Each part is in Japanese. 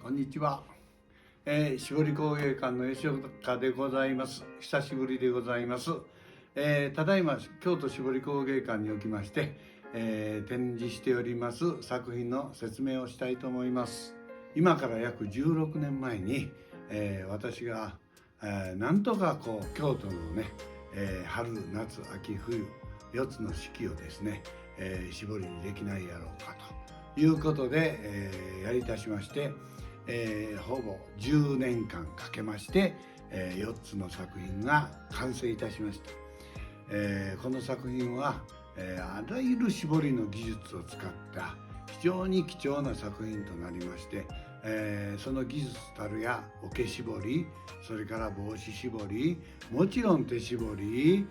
こんにちは、絞り工芸館の吉岡でございます。久しぶりでございます。ただいま京都絞り工芸館におきまして、展示しております作品の説明をしたいと思います。今から約16年前に、私が、なんとか京都のね、春夏秋冬4つの四季をですね、絞りにできないやろうかということで、やりいたしまして、ほぼ10年間かけまして、4つの作品が完成いたしました。この作品は、あらゆる絞りの技術を使った非常に貴重な作品となりまして、その技術たるや桶絞り、それから帽子絞り、もちろん手絞り、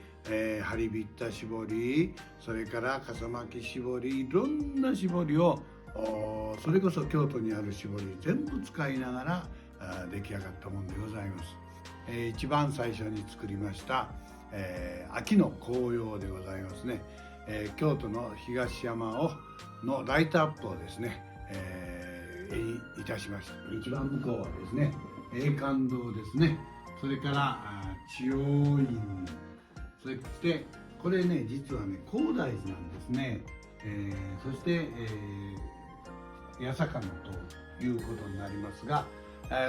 針ビッタ絞り、それから笠巻き絞り、いろんな絞りをそれこそ京都にある絞り全部使いながら出来上がったものでございます。一番最初に作りました、秋の紅葉でございますね。京都の東山のライトアップをですね、いたしました。一番向こうはですね、栄冠堂ですね。それから千代院、そしてこれね、実はね高大寺なんですね。そして、八坂のということになりますが、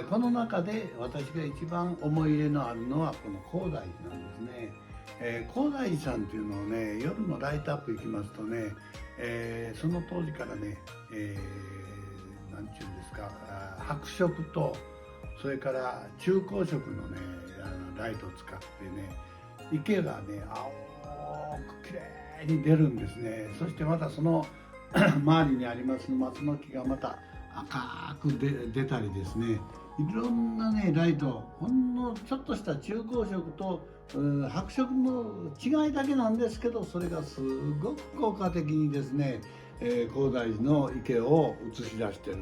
この中で私が一番思い入れのあるのはこの高大寺なんですね。高大寺さんっていうのをね、夜のライトアップ行きますとね、その当時からね、なんていうんですか、白色とそれから中光色のねライトを使ってね、池がね青くきれいに出るんですね。そしてまたその周りにあります松の木がまた赤く出たりですね、いろんなねライト、ほんのちょっとした中光色と白色の違いだけなんですけど、それがすごく効果的にですね、高大寺の池を映し出してる。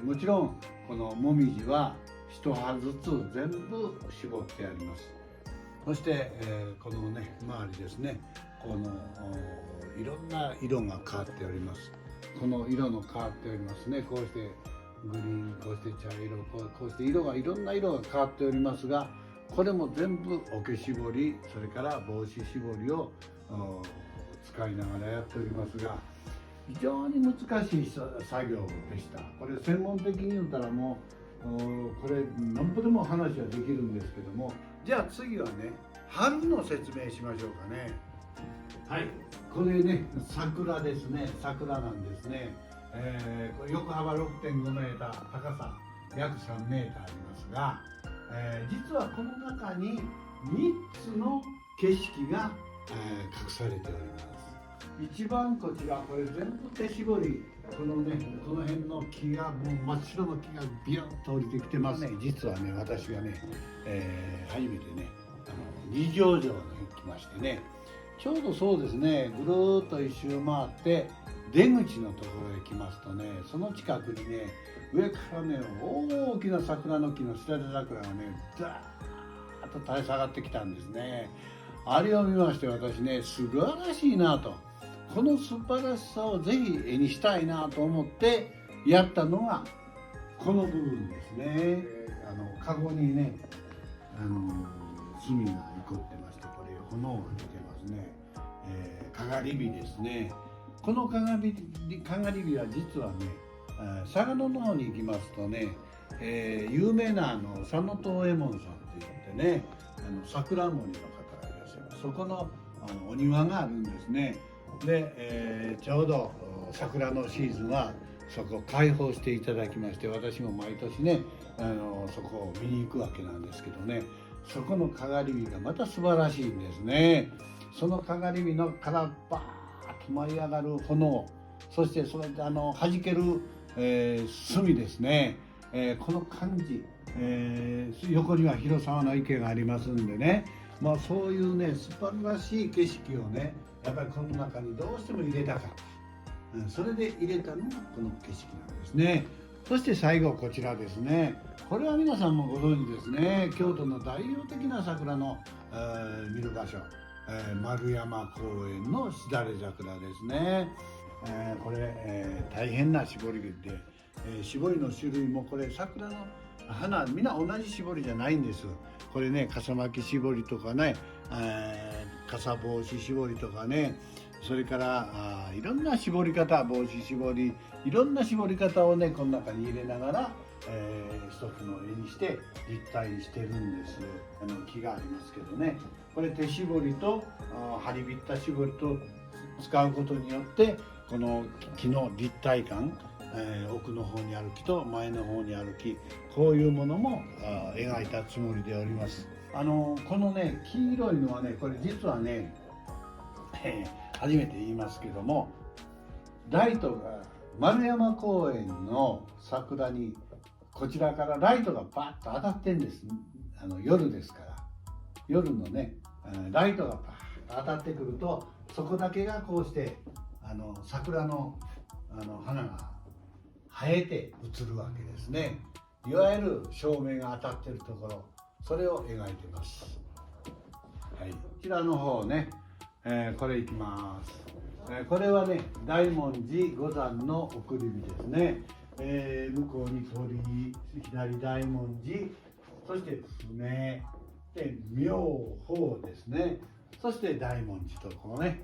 もちろんこのもみじは一葉ずつ全部絞ってあります。そして、このね周りですね、このいろんな色が変わっております。この色の変わっておりますね。こうしてグリーン、こうして茶色、こうして色がいろんな色が変わっておりますが、これも全部桶絞り、それから帽子絞りを使いながらやっておりますが、非常に難しい作業でした。これ専門的に言ったらもうこれ何歩でも話はできるんですけども、じゃあ次はね春の説明しましょうかね。はい、これね桜ですね。桜なんですね。これ横幅 6.5 メーター、高さ約3メーターありますが、実はこの中に3つの景色が、隠されております。一番こちら、これ全部手絞り、この辺の木がもう真っ白の木がビヨンと降りてきてますね。実はね私がね、初めてね二条城に来ましてね、ちょうどそうですね、ぐるーっと一周回って出口のところへ来ますとね、その近くにね上からね大きな桜の木のしだれ桜がねザーッと垂れ下がってきたんですね。あれを見まして私ね、素晴らしいなと、この素晴らしさをぜひ絵にしたいなと思ってやったのがこの部分ですね。カゴにね炭が残ってまして、これ炎が出てますね。かがり火ですね。このかがり火は実はね、嵯峨野の方に行きますとね、有名な佐野藤右衛門さんって言ってね、桜森の方がいらっしゃいます。そこのお庭があるんですね。で、ちょうど桜のシーズンはそこを開放していただきまして、私も毎年ねそこを見に行くわけなんですけどね、そこのかがり火がまた素晴らしいんですね。そのかがり火のからバーッと舞い上がる炎、そしてそれで弾ける、炭ですね、この感じ、横には広沢の池がありますんでね、まあそういうね素晴らしい景色をねやっぱりこの中にどうしても入れたかった、それで入れたのがこの景色なんですね。そして最後こちらですね。これは皆さんもご存知ですね。京都の代表的な桜の、見る場所、丸山公園のしだれ桜ですね。これ、大変な絞りで絞りの種類もこれ桜の花みんな同じ絞りじゃないんです。これね笠巻き絞りとかね、笠帽子絞りとかね、それからいろんな絞り方、帽子絞り、いろんな絞り方をねこの中に入れながら、一つの絵にして立体にしてるんです。木がありますけどね、これ手絞りと針びった絞りと使うことによってこの木の立体感、奥の方にある木と前の方にある木、こういうものも描いたつもりでおります。このね黄色いのはね、これ実はね、初めて言いますけども、ライトが丸山公園の桜にこちらからライトがバッと当たってんです。夜ですから、夜のねライトがバーッと当たってくると、そこだけがこうして桜の花が生えて映るわけですね。いわゆる照明が当たってるところ、それを描いてます。はい、こちらの方ね、これいきます。これはね大文字五山の送り火ですね。向こうに鳥居、左大文字、そして船で妙法ですね。そして大文字とこのね、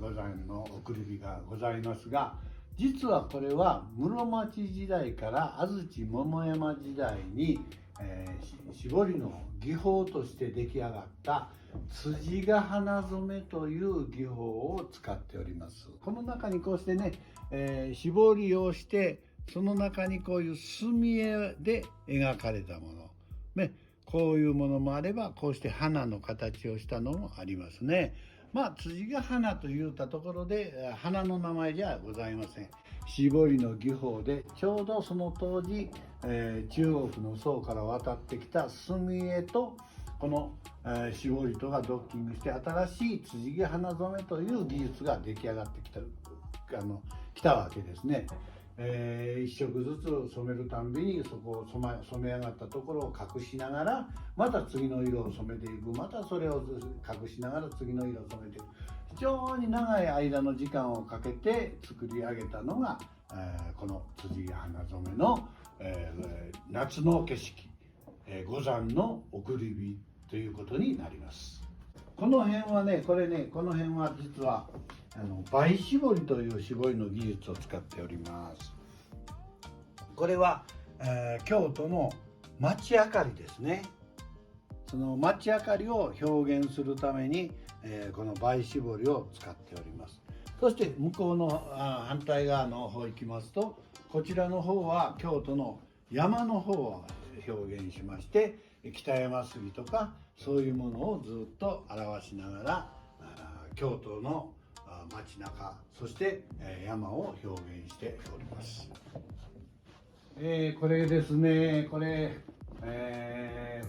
五山の送り火がございますが、実はこれは室町時代から安土桃山時代に、絞りの技法として出来上がった辻ヶ花染めという技法を使っております。この中にこうしてね、絞りをしてその中にこういう墨絵で描かれたもの、ね、こういうものもあれば、こうして花の形をしたのもありますね。辻ヶ花といったところで花の名前じゃございません。絞りの技法でちょうどその当時、中国の宋から渡ってきた墨絵とこの、絞りとがドッキングして新しい辻ヶ花染めという技術が出来上がってきたわけですね。一色ずつ染めるたんびにそこを染め上がったところを隠しながらまた次の色を染めていく、またそれを隠しながら次の色を染めていく、非常に長い間の時間をかけて作り上げたのが、この辻ヶ花染めの、夏の景色、五山の送り火ということになります。この辺はね、この辺は実は倍絞りという絞りの技術を使っております。これは、京都の町明かりですね。その町明かりを表現するために、この倍絞りを使っております。そして向こうの反対側の方行きますと、こちらの方は京都の山の方を表現しまして、北山杉とかそういうものをずっと表しながら京都の街中、そして山を表現しております。これですね、これ、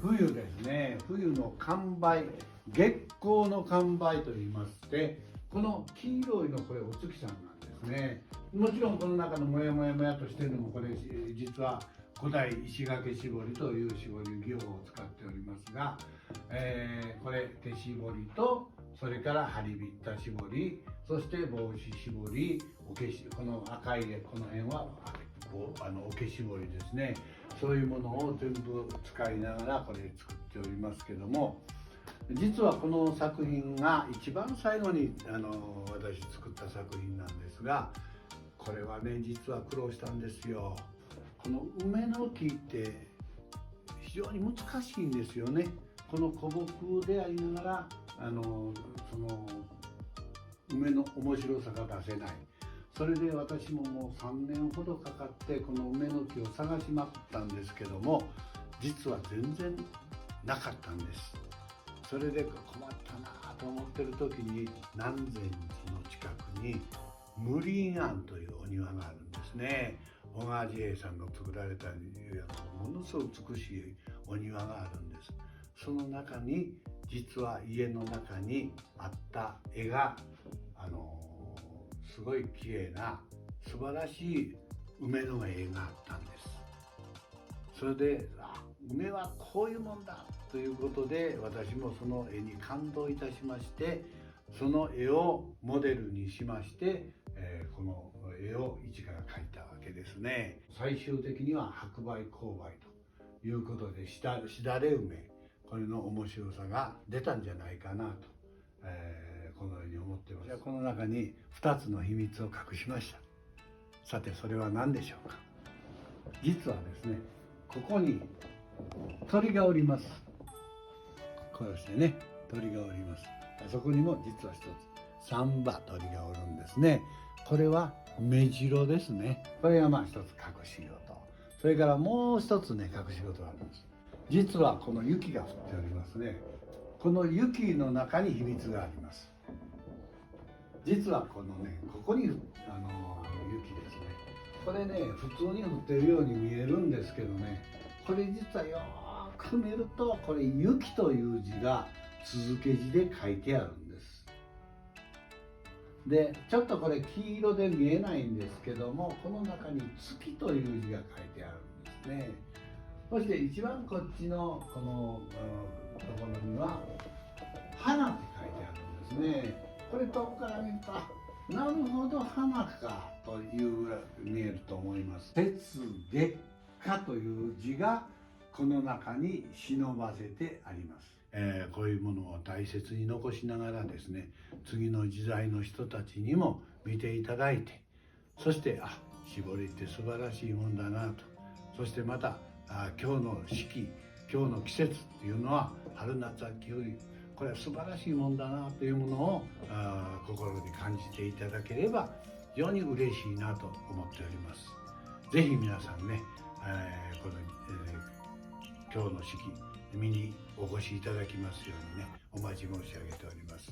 冬ですね、冬の寒梅、月光の寒梅といいまして、この黄色いのこれお月さんなんですね。もちろんこの中のもやもやもやとしてるのもこれ実は古代石掛絞りという絞り技法を使っておりますが、これ手絞りとそれから針びった絞り、そして帽子絞り、この赤いこの辺は桶絞りですね。そういうものを全部使いながらこれ作っておりますけども、実はこの作品が一番最後に私作った作品なんですが、これはね実は苦労したんですよ。この梅の木って非常に難しいんですよね。この古木でありながらその梅の面白さが出せない。それで私ももう3年ほどかかってこの梅の木を探しまくったんですけども、実は全然なかったんです。それで困ったなと思ってる時に南禅寺の近くに無林庵というお庭があるんですね。小川治兵衛さんが作られたものすごく美しいお庭があるんです。その中に実は家の中にあった絵がすごい綺麗な素晴らしい梅の絵があったんです。それで梅はこういうもんだということで私もその絵に感動いたしまして、その絵をモデルにしまして、この絵を一から描いたわけですね。最終的には白梅紅梅ということでしだれ梅、これの面白さが出たんじゃないかなと、このように思っています。この中に2つの秘密を隠しました。さてそれは何でしょうか。実はですね、ここに鳥がおります。こうしてね、鳥がおります。あそこにも実は一つ3羽鳥がおるんですね。これは目白ですね。これがまあ一つ隠し事。それからもう一つね、隠し事があるんです。実はこの雪が降っておりますね。この雪の中に秘密があります。実はこのね、ここに雪ですね。これね、普通に降ってるように見えるんですけどね、これ実はよーく見ると、これ雪という字が続け字で書いてあるんです。で、ちょっとこれ黄色で見えないんですけども、この中に月という字が書いてあるんですね。そして一番こっちのこのところには花って書いてあるんですね。これ遠くから見ると、なるほど花かという見えると思います。雪月花という字がこの中に忍ばせてあります。こういうものを大切に残しながらですね、次の時代の人たちにも見ていただいて、そして絞りって素晴らしいもんだなと、そしてまた今日の四季、今日の季節っていうのは春夏秋冬、これは素晴らしいもんだなというものを心に感じていただければ非常に嬉しいなと思っております。ぜひ皆さんね、この、今日の四季見にお越しいただきますようにね、お待ち申し上げております。